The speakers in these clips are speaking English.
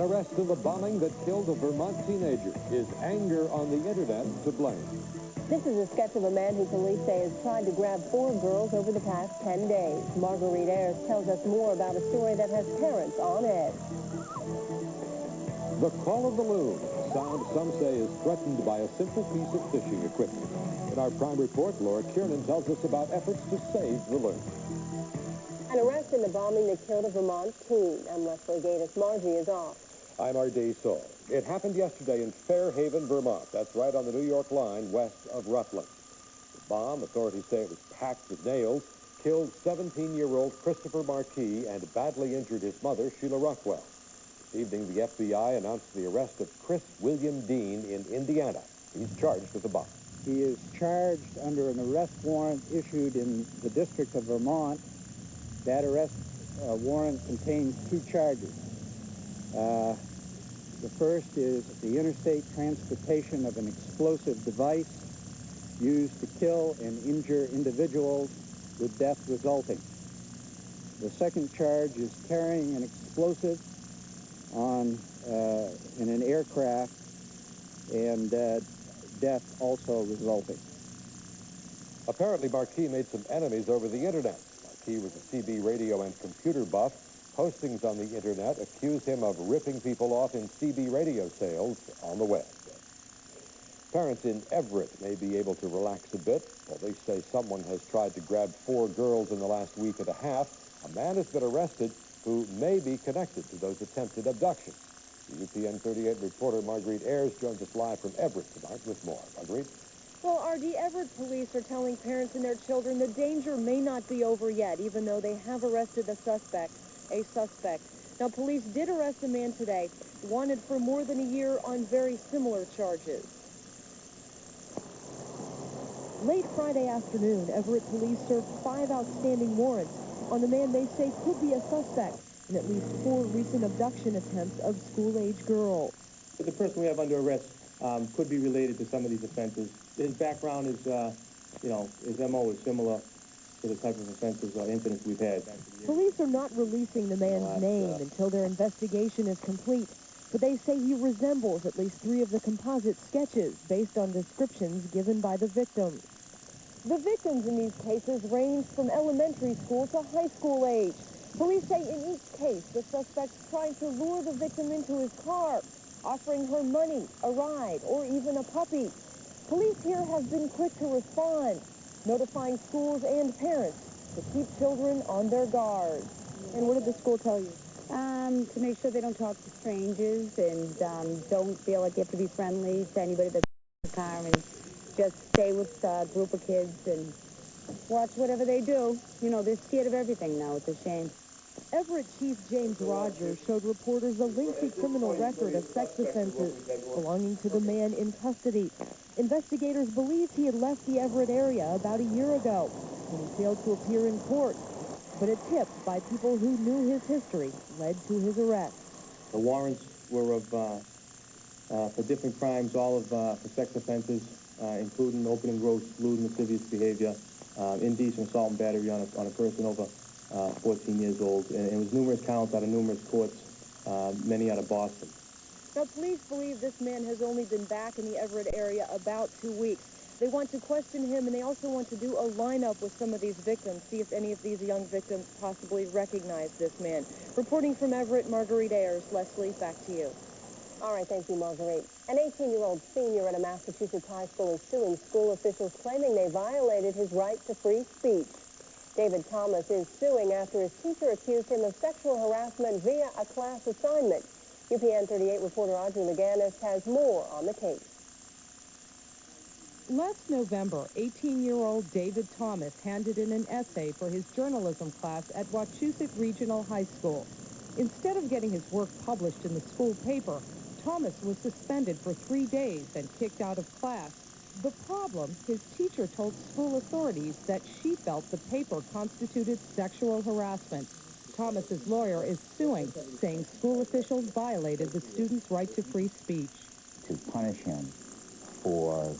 An arrest in the bombing that killed a Vermont teenager. Is anger on the internet to blame? This is a sketch of a man who police say has tried to grab 4 girls over the past 10 days. Marguerite Ayers tells us more about a story that has parents on edge. The call of the loon, a sound some say is threatened by a simple piece of fishing equipment. In our Prime Report, Laura Kearney tells us about efforts to save the loon. An arrest in the bombing that killed a Vermont teen. I'm Leslie Gaydos. Margie is off. I'm R.D. Sahl. It happened yesterday in Fairhaven, Vermont. That's right on the New York line west of Rutland. The bomb, authorities say it was packed with nails, killed 17-year-old Christopher Marquis and badly injured his mother, Sheila Rockwell. This evening, the FBI announced the arrest of Chris William Dean in Indiana. He's charged with the bomb. He is charged under an arrest warrant issued in the District of Vermont. That arrest warrant contains 2 charges. The first is the interstate transportation of an explosive device used to kill and injure individuals with death resulting. The second charge is carrying an explosive in an aircraft and death also resulting. Apparently, Marquis made some enemies over the internet. Marquis was a CB radio and computer buff. Postings on the internet accuse him of ripping people off in CB radio sales on the web. Parents in Everett may be able to relax a bit. Police say someone has tried to grab 4 girls in the last week and a half. A man has been arrested who may be connected to those attempted abductions. The UPN 38 reporter Marguerite Ayers joins us live from Everett tonight with more. Marguerite? Well, R.D. Everett police are telling parents and their children the danger may not be over yet, even though they have arrested a suspect. Now, police did arrest a man today, wanted for more than a year on very similar charges. Late Friday afternoon, Everett police served 5 outstanding warrants on the man they say could be a suspect in at least 4 recent abduction attempts of school-age girls. The person we have under arrest could be related to some of these offenses. His background is, his MO is similar to the type of offenses or incidents we've had. Police are not releasing the man's name until their investigation is complete, but they say he resembles at least 3 of the composite sketches based on descriptions given by the victims. The victims in these cases range from elementary school to high school age. Police say in each case, the suspect tried to lure the victim into his car, offering her money, a ride, or even a puppy. Police here have been quick to respond, notifying schools and parents to keep children on their guard. And what did the school tell you? To make sure they don't talk to strangers and don't feel like you have to be friendly to anybody that's in the car, and just stay with a group of kids and watch whatever they do. You know, they're scared of everything now. It's a shame. Everett Chief James Rogers showed reporters a lengthy criminal record of sex offenses belonging to the man in custody. Investigators believed he had left the Everett area about a year ago when he failed to appear in court. But a tip by people who knew his history led to his arrest. The warrants were of for different crimes, all of for sex offenses, including open and gross, lewd and lascivious behavior, indecent assault and battery on a person over 14 years old. And it was numerous counts out of numerous courts, many out of Boston. Now, police believe this man has only been back in the Everett area about 2 weeks. They want to question him, and they also want to do a lineup with some of these victims, see if any of these young victims possibly recognize this man. Reporting from Everett, Marguerite Ayers. Leslie, back to you. All right, thank you, Marguerite. An 18-year-old senior at a Massachusetts high school is suing school officials claiming they violated his right to free speech. David Thomas is suing after his teacher accused him of sexual harassment via a class assignment. UPN 38 reporter Audrey Laganas has more on the case. Last November, 18-year-old David Thomas handed in an essay for his journalism class at Wachusett Regional High School. Instead of getting his work published in the school paper, Thomas was suspended for 3 days and kicked out of class. The problem, his teacher told school authorities that she felt the paper constituted sexual harassment. Thomas's lawyer is suing, saying school officials violated the student's right to free speech. To punish him for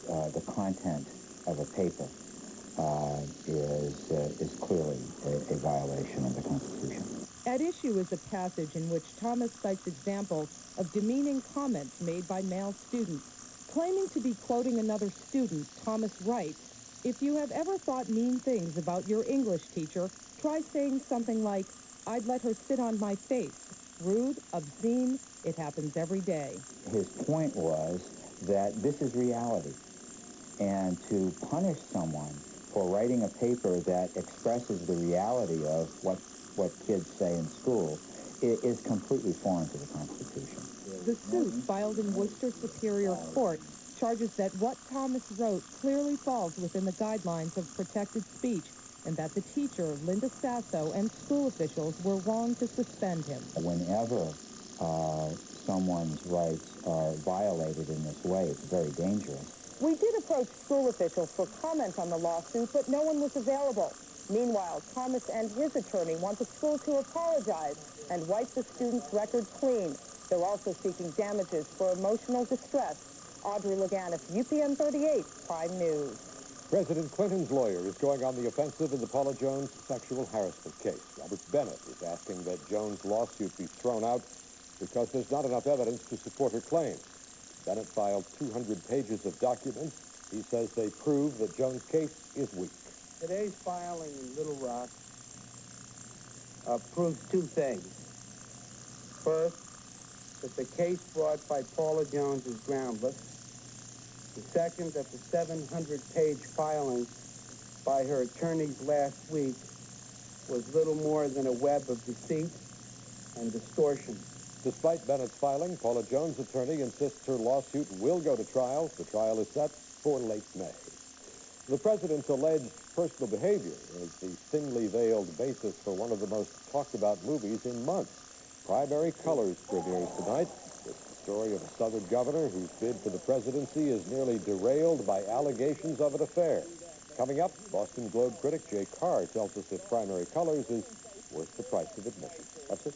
the content of a paper is clearly a violation of the Constitution. At issue is a passage in which Thomas cites examples of demeaning comments made by male students. Claiming to be quoting another student, Thomas writes, "If you have ever thought mean things about your English teacher, try saying something like, 'I'd let her sit on my face.' Rude, obscene, it happens every day." His point was that this is reality, and to punish someone for writing a paper that expresses the reality of what kids say in school is completely foreign to the Constitution. The suit filed in Worcester Superior Court charges that what Thomas wrote clearly falls within the guidelines of protected speech, and that the teacher, Linda Sasso, and school officials were wrong to suspend him. Whenever someone's rights are violated in this way, it's very dangerous. We did approach school officials for comment on the lawsuit, but no one was available. Meanwhile, Thomas and his attorney want the school to apologize and wipe the student's record clean. They're also seeking damages for emotional distress. Audrey Laganas, UPN 38, Prime News. President Clinton's lawyer is going on the offensive in the Paula Jones sexual harassment case. Robert Bennett is asking that Jones' lawsuit be thrown out because there's not enough evidence to support her claims. Bennett filed 200 pages of documents. He says they prove that Jones' case is weak. Today's filing in Little Rock proves two things. First, that the case brought by Paula Jones is groundless. The second, that the 700-page filing by her attorneys last week was little more than a web of deceit and distortion. Despite Bennett's filing, Paula Jones' attorney insists her lawsuit will go to trial. The trial is set for late May. The president's alleged personal behavior is the thinly veiled basis for one of the most talked about movies in months. Primary Colors premieres tonight. It's the story of a Southern governor whose bid for the presidency is nearly derailed by allegations of an affair. Coming up, Boston Globe critic Jay Carr tells us if Primary Colors is worth the price of admission. That's it.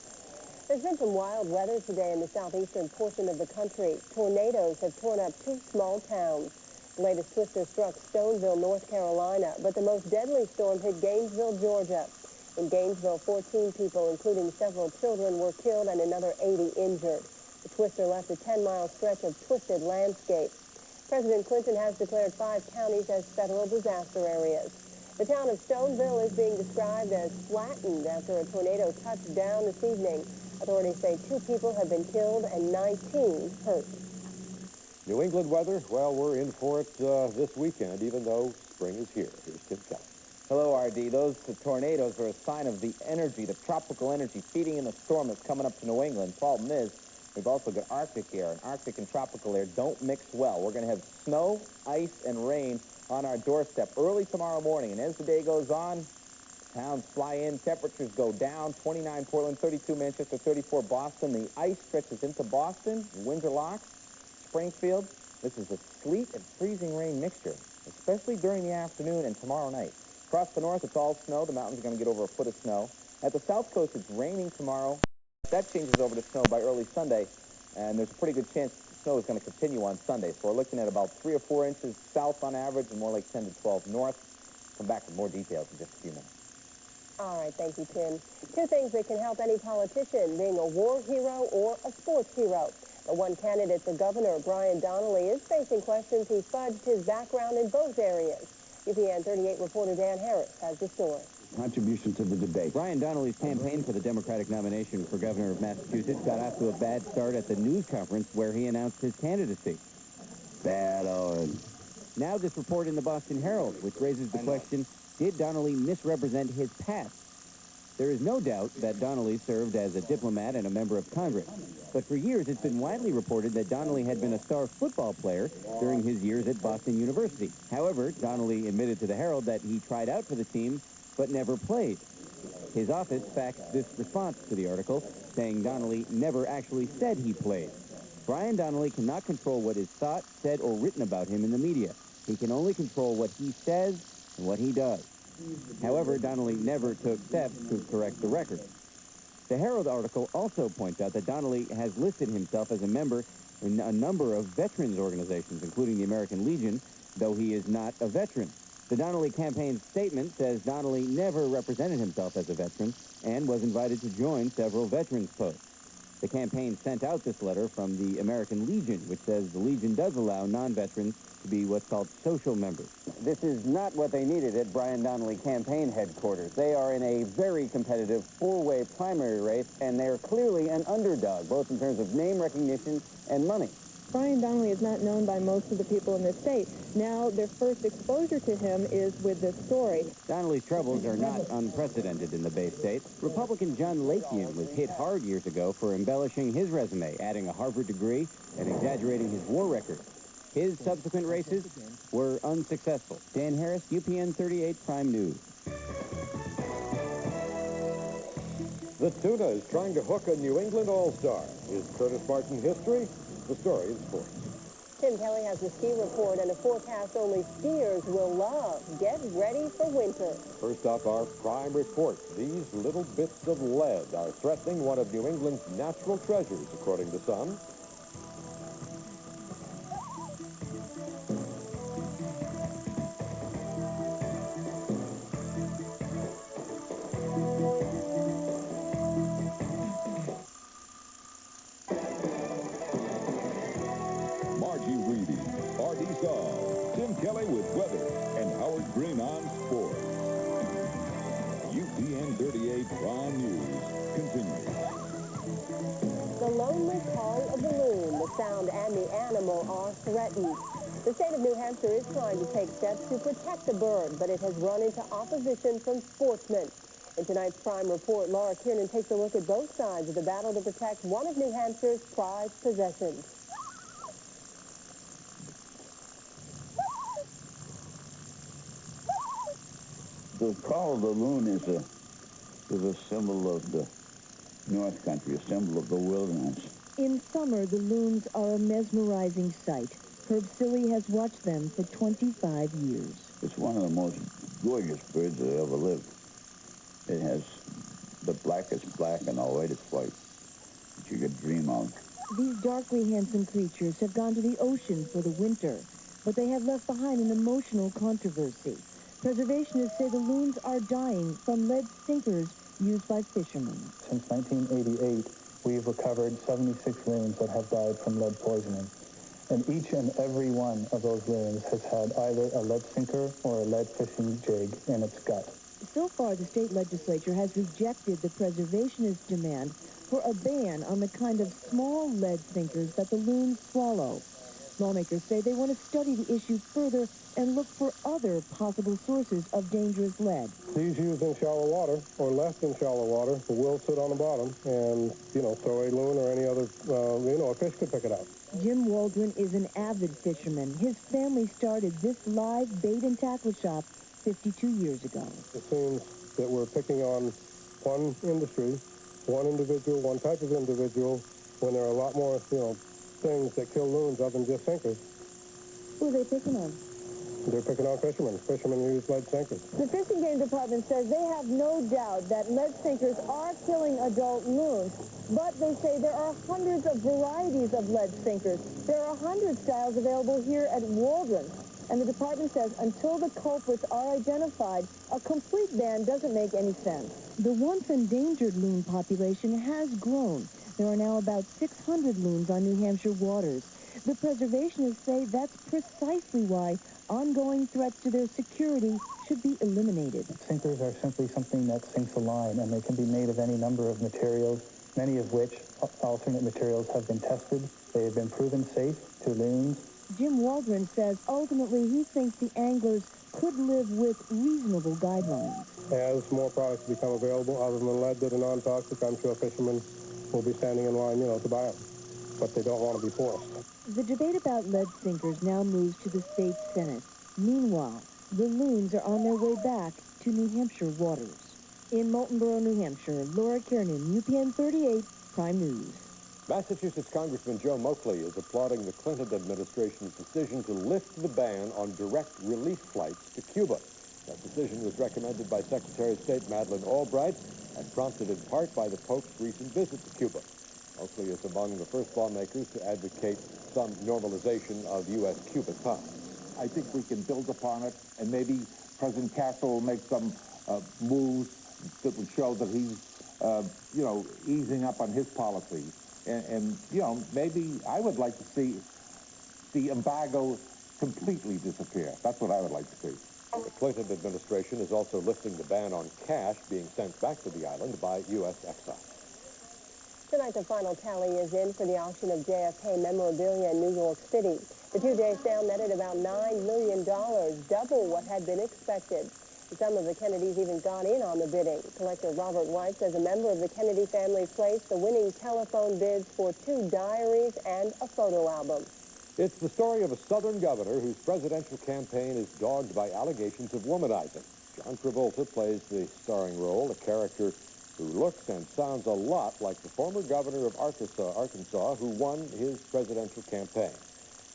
There's been some wild weather today in the southeastern portion of the country. Tornadoes have torn up two small towns. The latest twister struck Stoneville, North Carolina, but the most deadly storm hit Gainesville, Georgia. In Gainesville, 14 people, including several children, were killed and another 80 injured. The twister left a 10-mile stretch of twisted landscape. President Clinton has declared 5 counties as federal disaster areas. The town of Stoneville is being described as flattened after a tornado touched down this evening. Authorities say 2 people have been killed and 19 hurt. New England weather, well, we're in for it this weekend, even though spring is here. Here's Tim Kelley. Hello, R.D. Those tornadoes are a sign of the energy, the tropical energy feeding in the storm that's coming up to New England. Problem is, we've also got Arctic air, and Arctic and tropical air don't mix well. We're going to have snow, ice, and rain on our doorstep early tomorrow morning. And as the day goes on, towns fly in, temperatures go down, 29 Portland, 32 Manchester, 34 Boston. The ice stretches into Boston, Windsor Locks, Springfield. This is a sleet and freezing rain mixture, especially during the afternoon and tomorrow night. Across the north, it's all snow. The mountains are going to get over a foot of snow. At the south coast, it's raining tomorrow. That changes over to snow by early Sunday, and there's a pretty good chance the snow is going to continue on Sunday. So we're looking at about 3 or 4 inches south on average and more like 10 to 12 north. Come back with more details in just a few minutes. All right, thank you, Tim. 2 things that can help any politician, being a war hero or a sports hero. The one candidate for governor, Brian Donnelly, is facing questions he fudged his background in both areas. UPN 38 reporter Dan Harris has the story. Contribution to the debate. Brian Donnelly's campaign for the Democratic nomination for governor of Massachusetts got off to a bad start at the news conference where he announced his candidacy. Bad on. Now this report in the Boston Herald, which raises the question, did Donnelly misrepresent his past? There is no doubt that Donnelly served as a diplomat and a member of Congress. But for years, it's been widely reported that Donnelly had been a star football player during his years at Boston University. However, Donnelly admitted to the Herald that he tried out for the team, but never played. His office faxed this response to the article, saying Donnelly never actually said he played. Brian Donnelly cannot control what is thought, said, or written about him in the media. He can only control what he says and what he does. However, Donnelly never took steps to correct the record. The Herald article also points out that Donnelly has listed himself as a member in a number of veterans organizations, including the American Legion, though he is not a veteran. The Donnelly campaign's statement says Donnelly never represented himself as a veteran and was invited to join several veterans posts. The campaign sent out this letter from the American Legion, which says the Legion does allow non-veterans to be what's called social members. This is not what they needed at Brian Donnelly campaign headquarters. They are in a very competitive four-way primary race, and they're clearly an underdog, both in terms of name recognition and money. Brian Donnelly is not known by most of the people in this state. Now, their first exposure to him is with this story. Donnelly's troubles are not unprecedented in the Bay State. Republican John Lakian was hit hard years ago for embellishing his resume, adding a Harvard degree and exaggerating his war record. His subsequent races were unsuccessful. Dan Harris, UPN 38 Prime News. The tuna is trying to hook a New England All-Star. Is Curtis Martin history? The story is sports. Tim Kelley has the ski report and a forecast only skiers will love. Get ready for winter. First up, our prime report. These little bits of lead are threatening one of New England's natural treasures, according to some. Margie Reedy, R.D. Sahl, Tim Kelley with weather, and Howard Green on sports. UPN 38 Prime News continues. The lonely call of the loon, the sound and the animal are threatened. The state of New Hampshire is trying to take steps to protect the bird, but it has run into opposition from sportsmen. In tonight's Prime Report, Laura Kearney takes a look at both sides of the battle to protect one of New Hampshire's prized possessions. The call of the loon is a symbol of the North Country, a symbol of the wilderness. In summer, the loons are a mesmerizing sight. Herb Silly has watched them for 25 years. It's one of the most gorgeous birds that ever lived. It has the blackest black and the whitest white that you could dream of. These darkly handsome creatures have gone to the ocean for the winter, but they have left behind an emotional controversy. Preservationists say the loons are dying from lead sinkers used by fishermen. Since 1988, we've recovered 76 loons that have died from lead poisoning. And each and every one of those loons has had either a lead sinker or a lead fishing jig in its gut. So far, the state legislature has rejected the preservationist demand for a ban on the kind of small lead sinkers that the loons swallow. Lawmakers say they want to study the issue further and look for other possible sources of dangerous lead. These used in shallow water or left in shallow water will sit on the bottom and, so a loon or any other, a fish could pick it up. Jim Waldron is an avid fisherman. His family started this live bait and tackle shop 52 years ago. It seems that we're picking on one industry, one individual, one type of individual, when there are a lot more, things that kill loons other than just sinkers. Who are they picking on? They're picking on fishermen. Fishermen use lead sinkers. The Fish and Game Department says they have no doubt that lead sinkers are killing adult loons, but they say there are hundreds of varieties of lead sinkers. There are 100 styles available here at Waldron. And the department says until the culprits are identified, a complete ban doesn't make any sense. The once endangered loon population has grown. There are now about 600 loons on New Hampshire waters. The preservationists say that's precisely why ongoing threats to their security should be eliminated. Sinkers are simply something that sinks a line, and they can be made of any number of materials, many of which alternate materials have been tested. They have been proven safe to loons. Jim Waldron says ultimately he thinks the anglers could live with reasonable guidelines. As more products become available, other than lead that are non-toxic, I'm sure fishermen will be standing in line, to buy them. But they don't want to be forced. The debate about lead sinkers now moves to the state Senate. Meanwhile, the loons are on their way back to New Hampshire waters. In Moultonboro, New Hampshire, Laura Kearney, UPN 38, Prime News. Massachusetts Congressman Joe Moakley is applauding the Clinton administration's decision to lift the ban on direct relief flights to Cuba. That decision was recommended by Secretary of State Madeleine Albright and prompted in part by the Pope's recent visit to Cuba. Moakley is among the first lawmakers to advocate some normalization of U.S.-Cuba ties. I think we can build upon it, and maybe President Castro will make some moves that would show that he's, you know, easing up on his policy. And, you know, maybe I would like to see the embargo completely disappear. That's what I would like to see. The Clinton administration is also lifting the ban on cash being sent back to the island by U.S. exiles. Tonight, the final tally is in for the auction of JFK memorabilia in New York City. The two-day sale netted about $9 million, double what had been expected. Some of the Kennedys even got in on the bidding. Collector Robert White says a member of the Kennedy family placed the winning telephone bids for 2 diaries and a photo album. It's the story of a Southern governor whose presidential campaign is dogged by allegations of womanizing. John Travolta plays the starring role, a character who looks and sounds a lot like the former governor of Arkansas, who won his presidential campaign.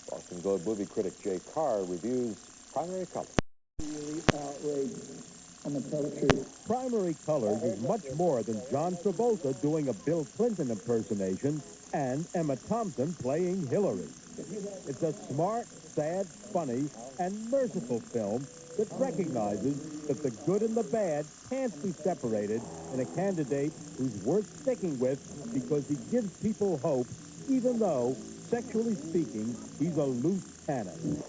Boston Globe movie critic Jay Carr reviews Primary Colors. Primary Colors is much more than John Travolta doing a Bill Clinton impersonation and Emma Thompson playing Hillary. It's a smart, sad, funny, and merciful film that recognizes that the good and the bad can't be separated in a candidate who's worth sticking with because he gives people hope, even though, sexually speaking, he's a loose cannon.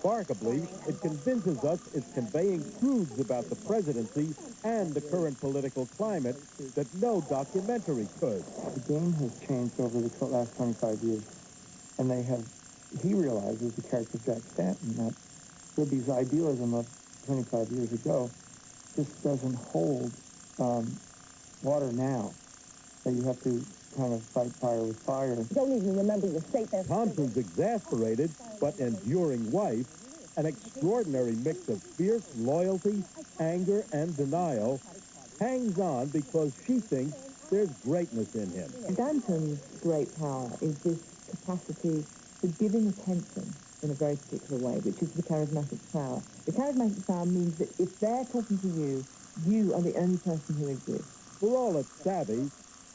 Remarkably, it convinces us it's conveying truths about the presidency and the current political climate that no documentary could. The game has changed over the last 25 years, and he realizes, the character of Jack Stanton, that Libby's idealism of 25 years ago just doesn't hold water now. That you have to kind of fight fire with fire. Don't even remember your state there. Thompson's exasperated but enduring wife, an extraordinary mix of fierce loyalty, anger, and denial, hangs on because she thinks there's greatness in him. Stanton's great power is this capacity for giving attention in a very particular way, which is the charismatic power. The charismatic power means that if they're talking to you, you are the only person who exists. For all its savvy,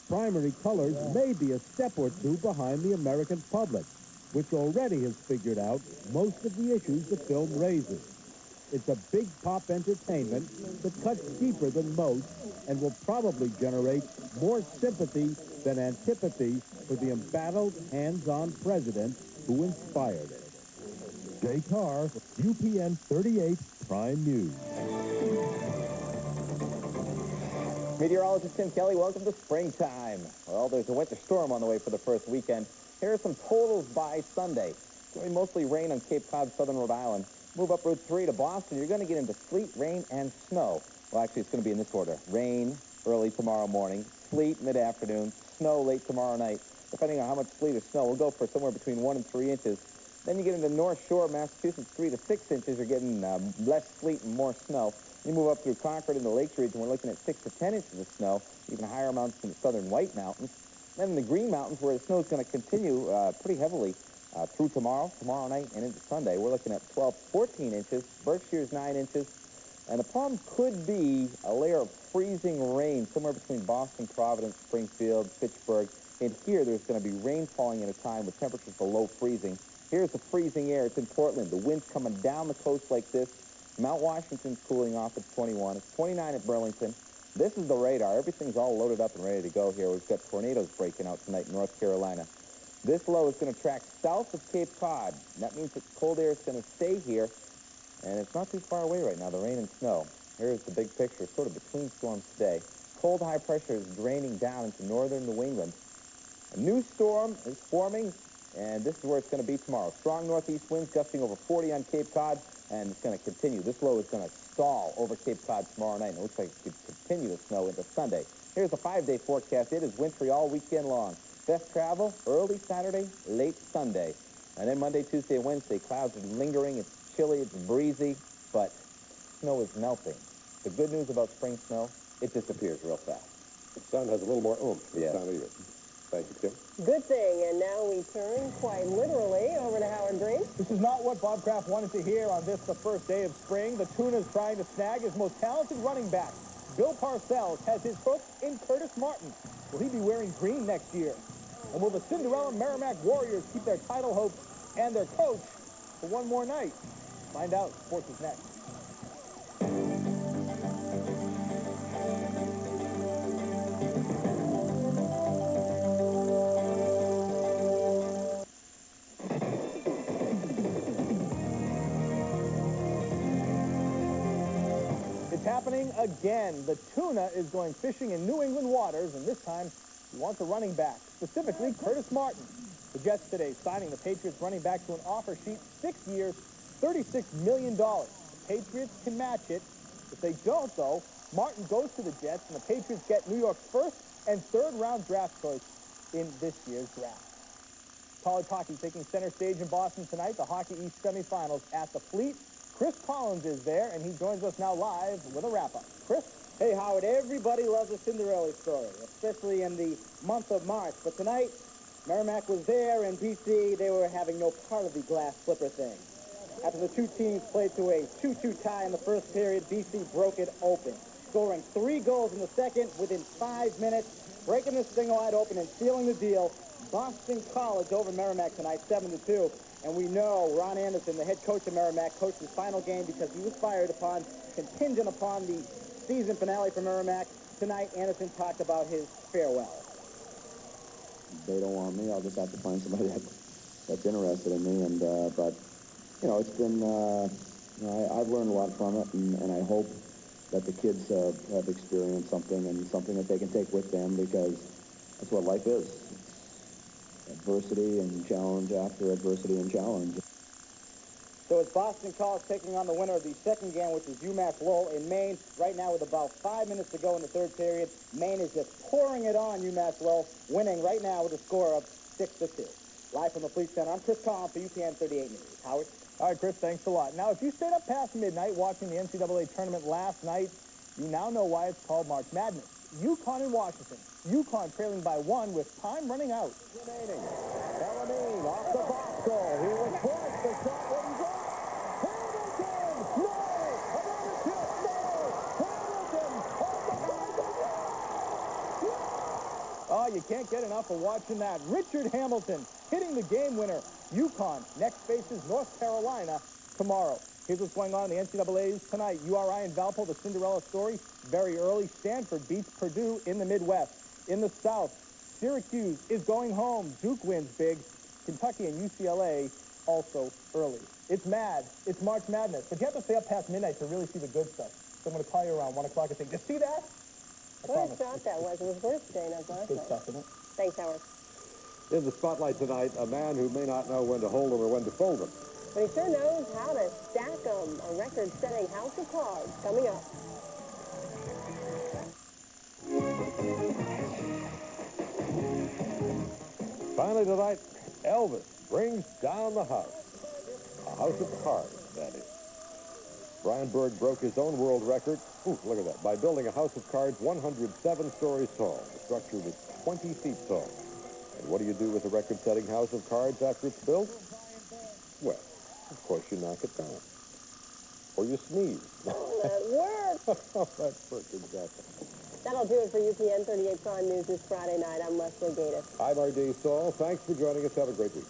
Primary Colors may be a step or two behind the American public, which already has figured out most of the issues the film raises. It's a big pop entertainment that cuts deeper than most and will probably generate more sympathy than antipathy for the embattled, hands-on president who inspired it. Jay Carr, UPN 38 Prime News. Meteorologist Tim Kelley, welcome to springtime. Well, there's a winter storm on the way for the first weekend. Here are some totals by Sunday. It's going to be mostly rain on Cape Cod, southern Rhode Island. Move up Route 3 to Boston. You're going to get into sleet, rain, and snow. Well, actually, it's going to be in this order. Rain early tomorrow morning, sleet mid-afternoon, snow late tomorrow night. Depending on how much sleet or snow, we'll go for somewhere between 1 and 3 inches. Then you get into North Shore, Massachusetts, 3 to 6 inches. You're getting less sleet and more snow. You move up through Concord in the Lakes region, we're looking at 6 to 10 inches of snow, even higher amounts in the southern White Mountains. Then in the Green Mountains, where the snow is going to continue pretty heavily through tomorrow night, and into Sunday, we're looking at 12 to 14 inches. Berkshire's 9 inches. And the problem could be a layer of freezing rain somewhere between Boston, Providence, Springfield, Fitchburg. And here, there's going to be rain falling at a time with temperatures below freezing. Here's the freezing air. It's in Portland. The wind's coming down the coast like this. Mount Washington's cooling off at 21. It's 29 at Burlington. This is the radar. Everything's all loaded up and ready to go here. We've got tornadoes breaking out tonight in North Carolina. This low is going to track south of Cape Cod. That means that cold air is going to stay here, and it's not too far away right now, the rain and snow. Here's the big picture, sort of between storms today. Cold high pressure is draining down into northern New England. A new storm is forming, and this is where it's going to be tomorrow. Strong northeast winds gusting over 40 on Cape Cod, and it's going to continue. This low is going to stall over Cape Cod tomorrow night, and it looks like it could continue to snow into Sunday. Here's the 5-day forecast. It is wintry all weekend long. Best travel early Saturday, late Sunday. And then Monday, Tuesday, and Wednesday, clouds are lingering. It's chilly, it's breezy, but snow is melting. The good news about spring snow, it disappears real fast. The sun has a little more oomph this time of year. Thank you, Tim. Good thing, and now we turn quite literally over to Howard Green. This is not what Bob Kraft wanted to hear on this, the first day of spring. The Tuna is trying to snag his most talented running back. Bill Parcells has his hook in Curtis Martin. Will he be wearing green next year? And will the Cinderella Merrimack Warriors keep their title hopes and their coach for one more night? Find out. Sports is next. It's happening again. The tuna is going fishing in New England waters, and this time he wants a running back, specifically Curtis Martin. The Jets today signing the Patriots running back to an offer sheet, 6 years, $36 million. The Patriots can match it. If they don't, though, Martin goes to the Jets, and the Patriots get New York's first and third round draft choice in this year's draft. College hockey taking center stage in Boston tonight. The Hockey East semifinals at the Fleet. Chris Collins is there, and he joins us now live with a wrap-up. Chris? Hey, Howard, everybody loves a Cinderella story, especially in the month of March. But tonight, Merrimack was there, and BC, they were having no part of the glass slipper thing. After the two teams played to a 2-2 tie in the first period, BC broke it open, scoring 3 goals in the second within 5 minutes, breaking this thing wide open and sealing the deal. Boston College over Merrimack tonight, 7-2. And we know Ron Anderson, the head coach of Merrimack, coached his final game because he was fired upon, contingent upon the season finale for Merrimack. Tonight, Anderson talked about his farewell. They don't want me. I'll just have to find somebody that's interested in me. And but you know, it's been I've learned a lot from it, and I hope that the kids have experienced something and something that they can take with them, because that's what life is. Adversity and challenge after adversity and challenge. So it's Boston College taking on the winner of the second game, which is UMass Lowell in Maine. Right now, with about 5 minutes to go in the third period, Maine is just pouring it on UMass Lowell, winning right now with a score of 6-2. Live from the Fleet Center, I'm Chris Collins for UPN 38 News. Howard? All right, Chris, thanks a lot. Now, if you stayed up past midnight watching the NCAA tournament last night, you now know why it's called March Madness. UConn and Washington. UConn trailing by 1 with time running out. Remaining. Bellarmine off the box goal. He was forced. The shot wouldn't go. Hamilton! No! Another tip! No! Hamilton! Oh, you can't get enough of watching that. Richard Hamilton hitting the game winner. UConn next faces North Carolina tomorrow. Here's what's going on in the NCAAs tonight. URI and Valpo, the Cinderella story, very early. Stanford beats Purdue in the Midwest. In the South, Syracuse is going home. Duke wins big. Kentucky and UCLA also early. It's mad. It's March Madness. But you have to stay up past midnight to really see the good stuff. So I'm going to call you around 1 o'clock and say, just see that? What a shot that was. It was worth staying up last night. Good stuff, isn't it? Thanks, Howard. In the spotlight tonight, a man who may not know when to hold them or when to fold them. But he sure knows how to stack them. A record-setting house of cards coming up. Finally tonight, Elvis brings down the house. A house of cards, that is. Brian Berg broke his own world record, look at that, by building a house of cards 107 stories tall. The structure was 20 feet tall. And what do you do with a record-setting house of cards after it's built? Well, of course you knock it down. Or you sneeze. That works. That works, exactly. That'll do it for UPN 38 Prime News this Friday night. I'm Leslie Gaydos. I'm R.D. Sahl. Thanks for joining us. Have a great week.